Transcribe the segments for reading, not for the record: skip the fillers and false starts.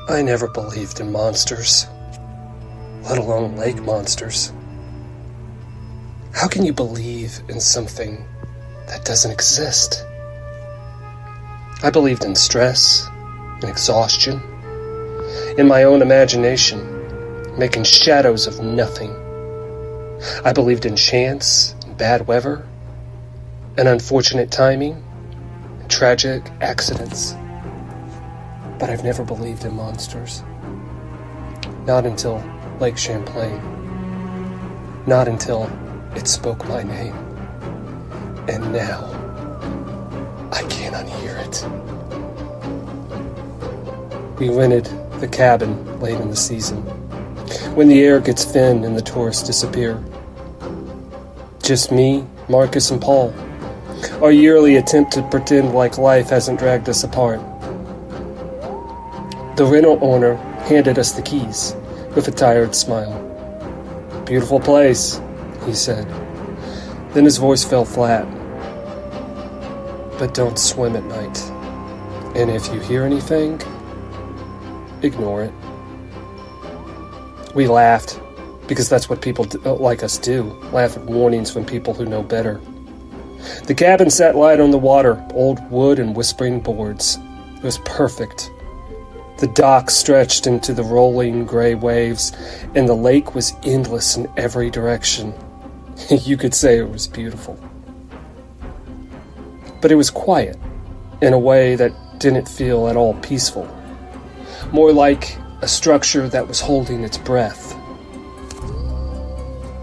I never believed in monsters, let alone lake monsters. How can you believe in something that doesn't exist? I believed in stress and exhaustion, in my own imagination, making shadows of nothing. I believed in chance and bad weather, and unfortunate timing, and tragic accidents. But I've never believed in monsters. Not until Lake Champlain. Not until it spoke my name. And now, I can't unhear it. We rented the cabin late in the season, when the air gets thin and the tourists disappear. Just me, Marcus, and Paul. Our yearly attempt to pretend like life hasn't dragged us apart. The rental owner handed us the keys with a tired smile. "Beautiful place," he said. Then his voice fell flat. "But don't swim at night. And if you hear anything, ignore it." We laughed, because that's what people like us do, laugh at warnings from people who know better. The cabin sat light on the water, old wood and whispering boards. It was perfect. The dock stretched into the rolling gray waves, and the lake was endless in every direction. You could say it was beautiful. But it was quiet, in a way that didn't feel at all peaceful. More like a structure that was holding its breath.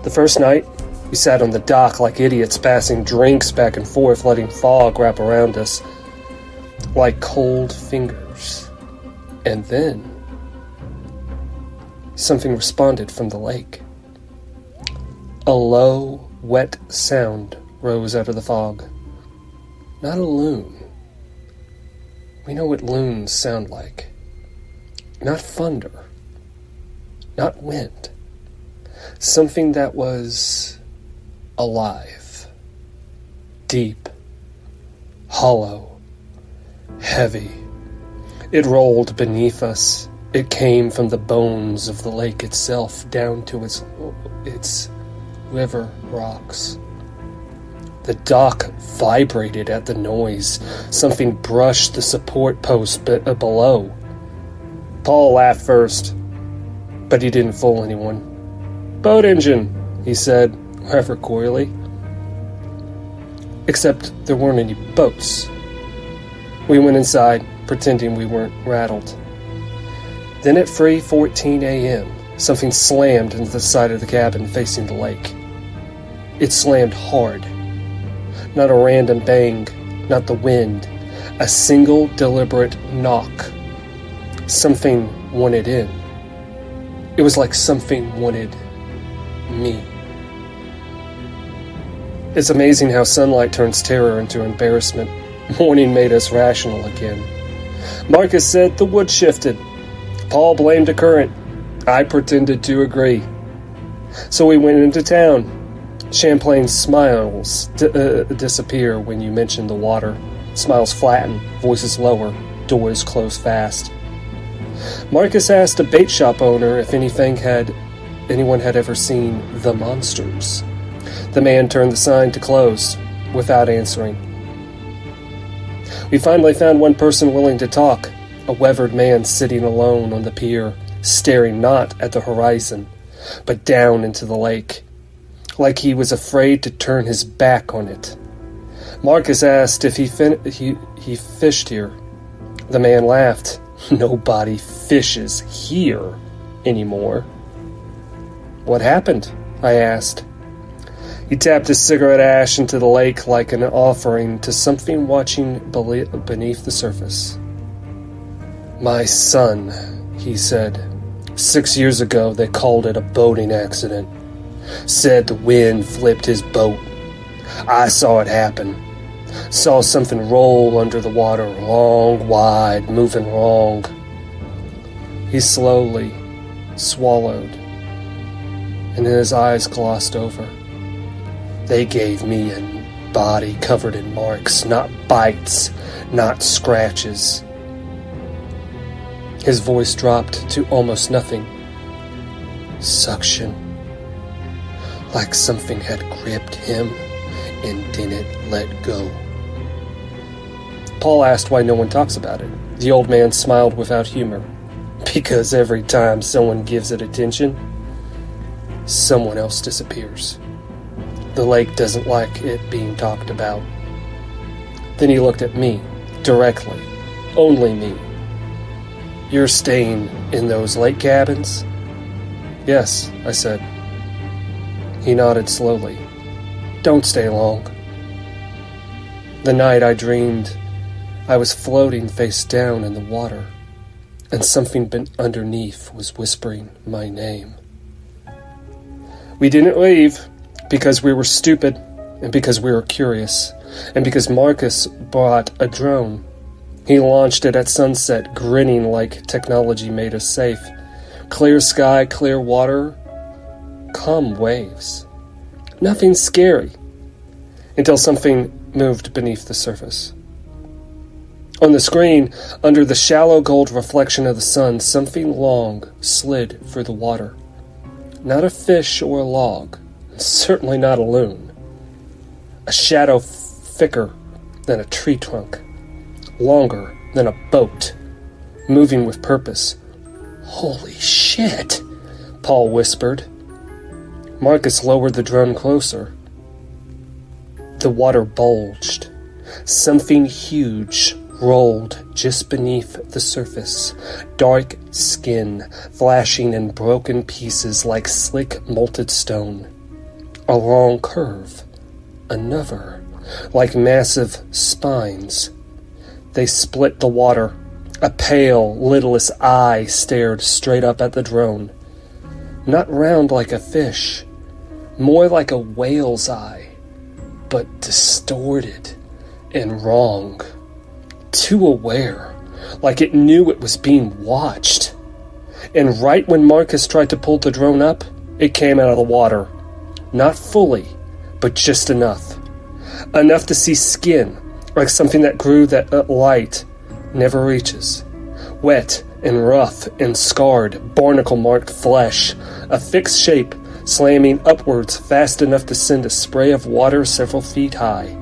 The first night, we sat on the dock like idiots, passing drinks back and forth, letting fog wrap around us like cold fingers. And then, something responded from the lake. A low, wet sound rose out of the fog. Not a loon. We know what loons sound like. Not thunder. Not wind. Something that was alive. Deep. Hollow. Heavy. It rolled beneath us. It came from the bones of the lake itself down to its river rocks. The dock vibrated at the noise. Something brushed the support post below. Paul laughed first, but he didn't fool anyone. "Boat engine," he said, rather coyly. Except there weren't any boats. We went inside, pretending we weren't rattled. Then at 3:14 a.m., something slammed into the side of the cabin facing the lake. It slammed hard. Not a random bang, not the wind. A single deliberate knock. Something wanted in. It was like something wanted me. It's amazing how sunlight turns terror into embarrassment. Morning made us rational again. Marcus said the wood shifted. Paul blamed the current. I pretended to agree. So we went into town. Champlain's smiles disappear when you mention the water. Smiles flatten, voices lower, doors close fast. Marcus asked a bait shop owner if anyone had ever seen the monsters. The man turned the sign to close, without answering. We finally found one person willing to talk, a weathered man sitting alone on the pier, staring not at the horizon, but down into the lake, like he was afraid to turn his back on it. Marcus asked if he fished here. The man laughed. Nobody fishes here anymore. What happened? I asked. He tapped his cigarette ash into the lake like an offering to something watching beneath the surface. "My son," he said. 6 years ago they called it a boating accident. Said the wind flipped his boat. I saw it happen. Saw something roll under the water, long, wide, moving wrong. He slowly swallowed, and then his eyes glossed over. They gave me a body covered in marks, not bites, not scratches. His voice dropped to almost nothing. Suction. Like something had gripped him and didn't let go. Paul asked why no one talks about it. The old man smiled without humor. Because every time someone gives it attention, someone else disappears. The lake doesn't like it being talked about. Then he looked at me, directly. Only me. You're staying in those lake cabins? Yes, I said. He nodded slowly. Don't stay long. The night I dreamed I was floating face down in the water, and something underneath was whispering my name. We didn't leave because we were stupid, and because we were curious, and because Marcus bought a drone. He launched it at sunset, grinning like technology made us safe. Clear sky, clear water, calm waves. Nothing scary, until something moved beneath the surface. On the screen, under the shallow gold reflection of the sun, something long slid through the water. Not a fish or a log, certainly not a loon. A shadow thicker than a tree trunk, longer than a boat, moving with purpose. Holy shit, Paul whispered. Marcus lowered the drone closer. The water bulged. Something huge rolled just beneath the surface, dark skin flashing in broken pieces like slick molted stone. A long curve, another, like massive spines. They split the water. A pale, lidless eye stared straight up at the drone. Not round like a fish, more like a whale's eye, but distorted and wrong. Too aware, like it knew it was being watched. And right when Marcus tried to pull the drone up, it came out of the water. Not fully, but just enough. Enough to see skin, like something that grew that light never reaches. Wet and rough and scarred, barnacle-marked flesh, a fixed shape slamming upwards fast enough to send a spray of water several feet high.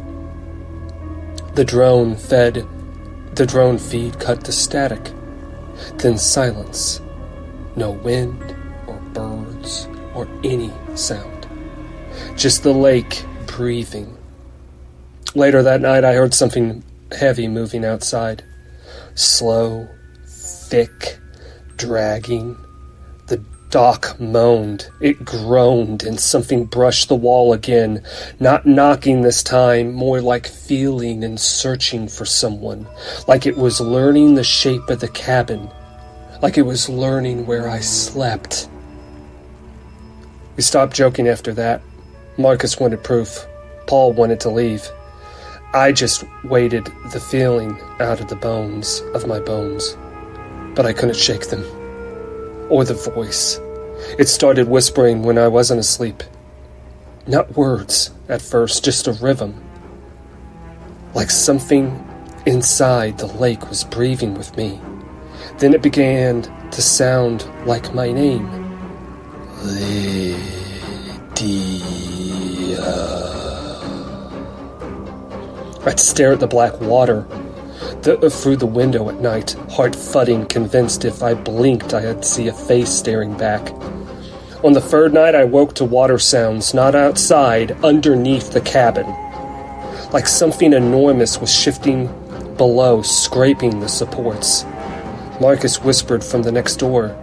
The drone feed cut to static, then silence. No wind or birds or any sound. Just the lake breathing. Later that night I heard something heavy moving outside. Slow, thick, dragging. The dock moaned. It groaned, and something brushed the wall again. Not knocking this time, more like feeling and searching for someone. Like it was learning the shape of the cabin. Like it was learning where I slept. We stopped joking after that. Marcus wanted proof. Paul wanted to leave. I just waited the feeling out of the bones of my bones. But I couldn't shake them. Or the voice. It started whispering when I wasn't asleep. Not words at first, just a rhythm. Like something inside the lake was breathing with me. Then it began to sound like my name. Lydia. I'd stare at the black water through the window at night, heart thudding, convinced if I blinked I'd see a face staring back. On the third night I woke to water sounds, not outside, underneath the cabin. Like something enormous was shifting below, scraping the supports. Marcus whispered from the next door,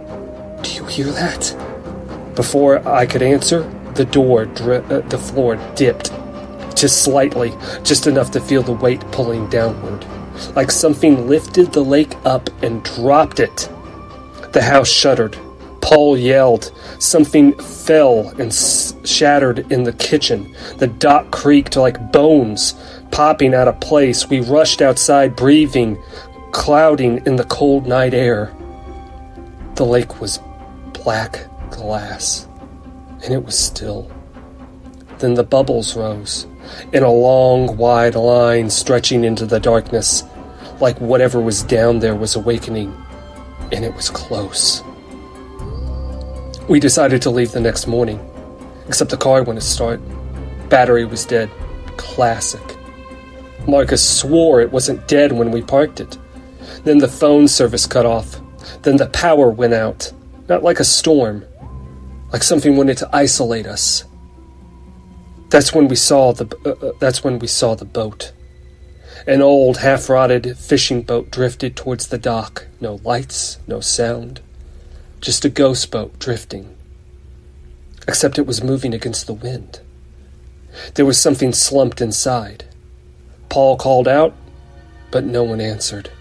"Do you hear that?" Before I could answer, the floor dipped. Just slightly, just enough to feel the weight pulling downward. Like something lifted the lake up and dropped it. The house shuddered. Paul yelled. Something fell and shattered in the kitchen. The dock creaked like bones popping out of place. We rushed outside, breathing, clouding in the cold night air. The lake was black glass, and it was still. Then the bubbles rose, in a long, wide line stretching into the darkness, like whatever was down there was awakening. and it was close. We decided to leave the next morning, except the car wouldn't start. Battery was dead. Classic. Marcus swore it wasn't dead when we parked it. Then the phone service cut off. Then the power went out. Not like a storm. Like something wanted to isolate us. That's when we saw the boat. An old, half-rotted fishing boat drifted towards the dock. No lights, no sound. Just a ghost boat drifting. Except it was moving against the wind. There was something slumped inside. Paul called out, but no one answered.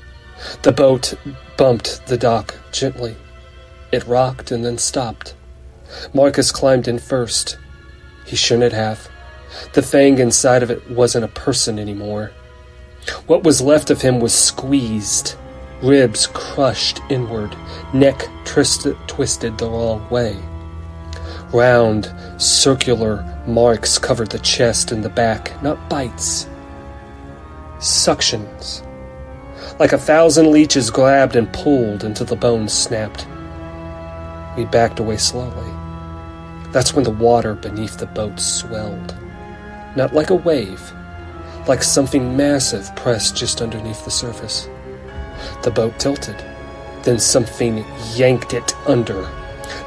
The boat bumped the dock gently. It rocked and then stopped. Marcus climbed in first. He shouldn't have. The thing inside of it wasn't a person anymore. What was left of him was squeezed, ribs crushed inward, neck twisted the wrong way. Round, circular marks covered the chest and the back, not bites. Suctions. Like 1,000 leeches grabbed and pulled until the bones snapped. We backed away slowly. That's when the water beneath the boat swelled. Not like a wave, like something massive pressed just underneath the surface. The boat tilted. Then something yanked it under.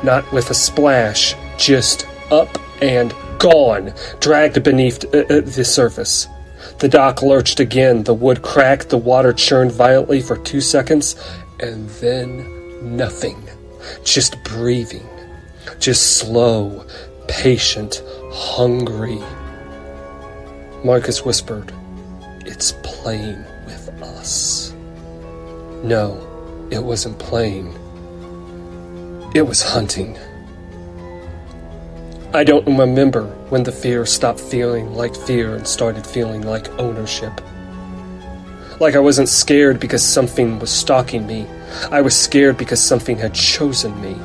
Not with a splash, just up and gone, dragged beneath the surface. The dock lurched again, the wood cracked, the water churned violently for 2 seconds, and then nothing. Just breathing. Just slow, patient, hungry. Marcus whispered, "It's playing with us." No, it wasn't playing. It was hunting. I don't remember when the fear stopped feeling like fear and started feeling like ownership. Like I wasn't scared because something was stalking me. I was scared because something had chosen me.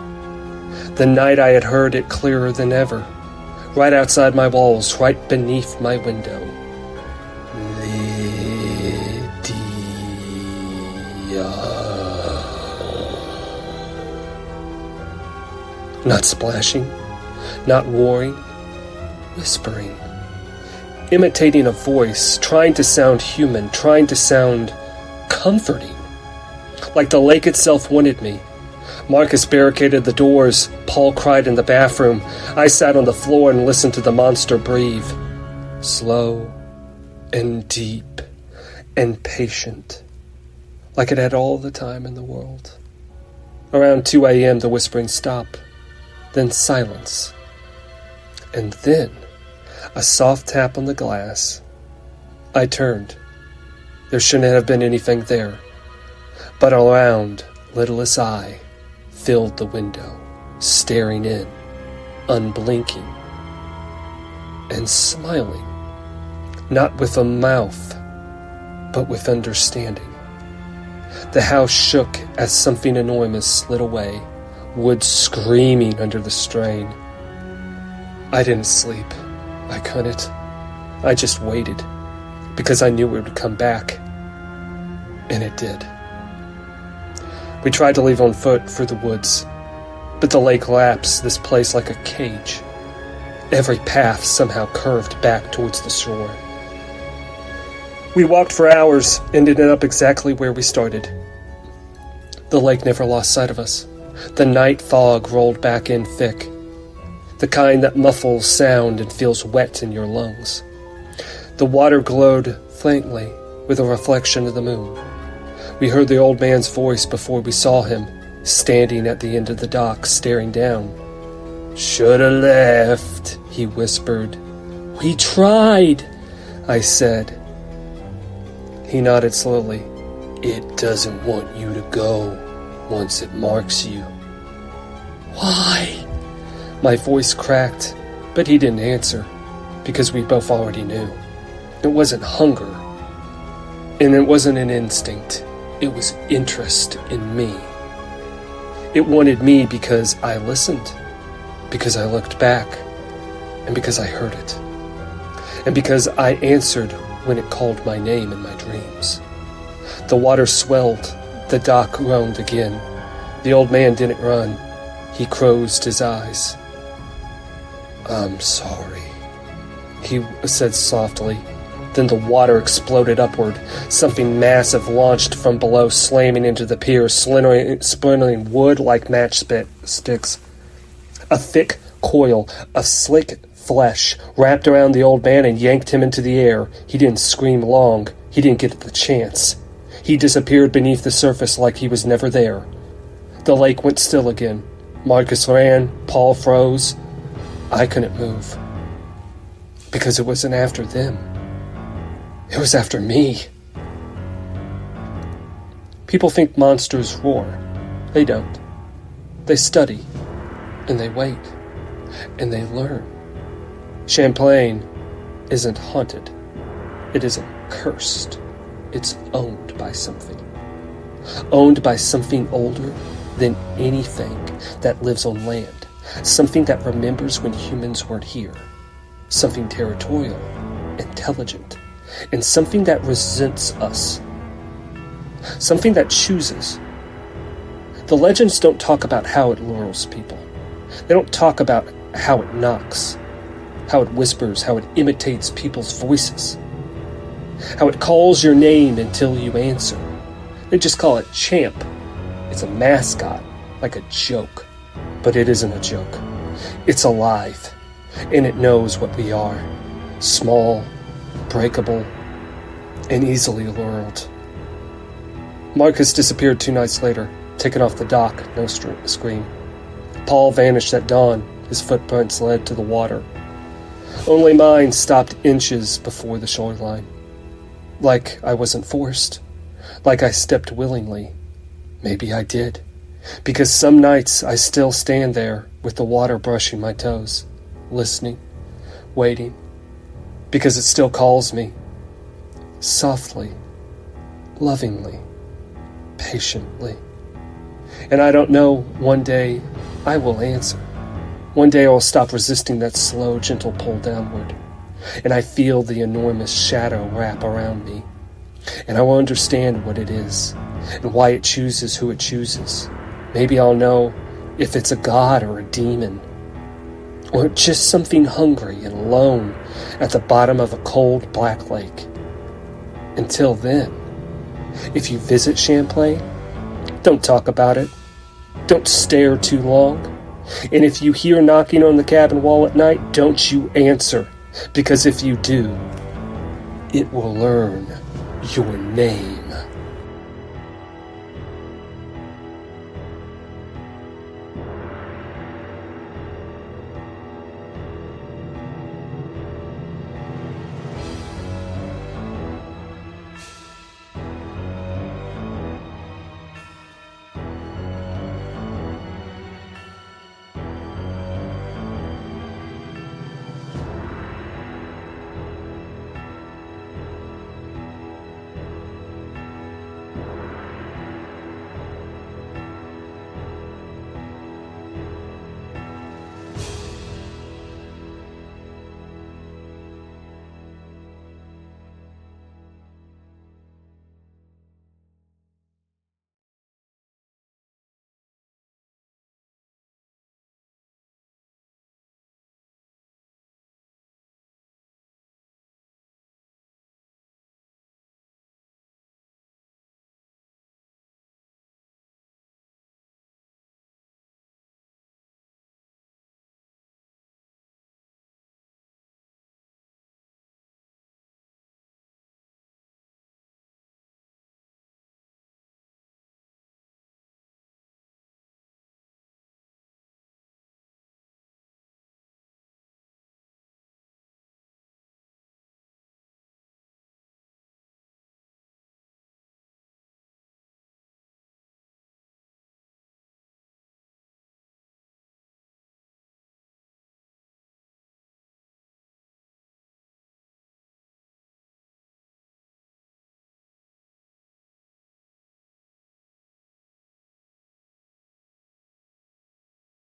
The night I had heard it clearer than ever. Right outside my walls, right beneath my window. Lydia. Not splashing. Not roaring, whispering, imitating a voice, trying to sound human, trying to sound comforting, like the lake itself wanted me. Marcus barricaded the doors. Paul cried in the bathroom. I sat on the floor and listened to the monster breathe, slow and deep and patient, like it had all the time in the world. Around 2 a.m. the whispering stopped, then silence. And then, a soft tap on the glass. I turned. There shouldn't have been anything there. But a round, lidless eye filled the window, staring in, unblinking, and smiling. Not with a mouth, but with understanding. The house shook as something enormous slid away, wood screaming under the strain. I didn't sleep. I couldn't. I just waited, because I knew it would come back. And it did. We tried to leave on foot through the woods, but the lake laps this place like a cage. Every path somehow curved back towards the shore. We walked for hours and ended up exactly where we started. The lake never lost sight of us. The night fog rolled back in thick. The kind that muffles sound and feels wet in your lungs. The water glowed faintly with a reflection of the moon. We heard the old man's voice before we saw him, standing at the end of the dock, staring down. "Shoulda left," he whispered. "We tried," I said. He nodded slowly. "It doesn't want you to go once it marks you." "Why?" My voice cracked, but he didn't answer, because we both already knew. It wasn't hunger, and it wasn't an instinct. It was interest in me. It wanted me because I listened, because I looked back, and because I heard it, and because I answered when it called my name in my dreams. The water swelled, the dock groaned again. The old man didn't run. He closed his eyes. "I'm sorry," he said softly. Then the water exploded upward. Something massive launched from below, slamming into the pier, splintering wood like matchsticks. A thick coil of slick flesh wrapped around the old man and yanked him into the air. He didn't scream long. He didn't get the chance. He disappeared beneath the surface like he was never there. The lake went still again. Marcus ran. Paul froze. I couldn't move. Because it wasn't after them. It was after me. People think monsters roar. They don't. They study. And they wait. And they learn. Champlain isn't haunted. It isn't cursed. It's owned by something. Owned by something older than anything that lives on land. Something that remembers when humans weren't here. Something territorial, intelligent, and something that resents us. Something that chooses. The legends don't talk about how it lures people. They don't talk about how it knocks, how it whispers, how it imitates people's voices, how it calls your name until you answer. They just call it Champ. It's a mascot, like a joke. But it isn't a joke. It's alive, and it knows what we are. Small, breakable, and easily lured. Marcus disappeared 2 nights later, taken off the dock, no scream. Paul vanished at dawn. His footprints led to the water. Only mine stopped inches before the shoreline. Like I wasn't forced. Like I stepped willingly. Maybe I did. Because some nights I still stand there with the water brushing my toes, listening, waiting. Because it still calls me. Softly, lovingly, patiently. And I don't know, one day I will answer. One day I'll stop resisting that slow, gentle pull downward. And I feel the enormous shadow wrap around me. And I will understand what it is, and why it chooses who it chooses. Maybe I'll know if it's a god or a demon, or just something hungry and alone at the bottom of a cold black lake. Until then, if you visit Champlain, don't talk about it. Don't stare too long. And if you hear knocking on the cabin wall at night, don't you answer. Because if you do, it will learn your name.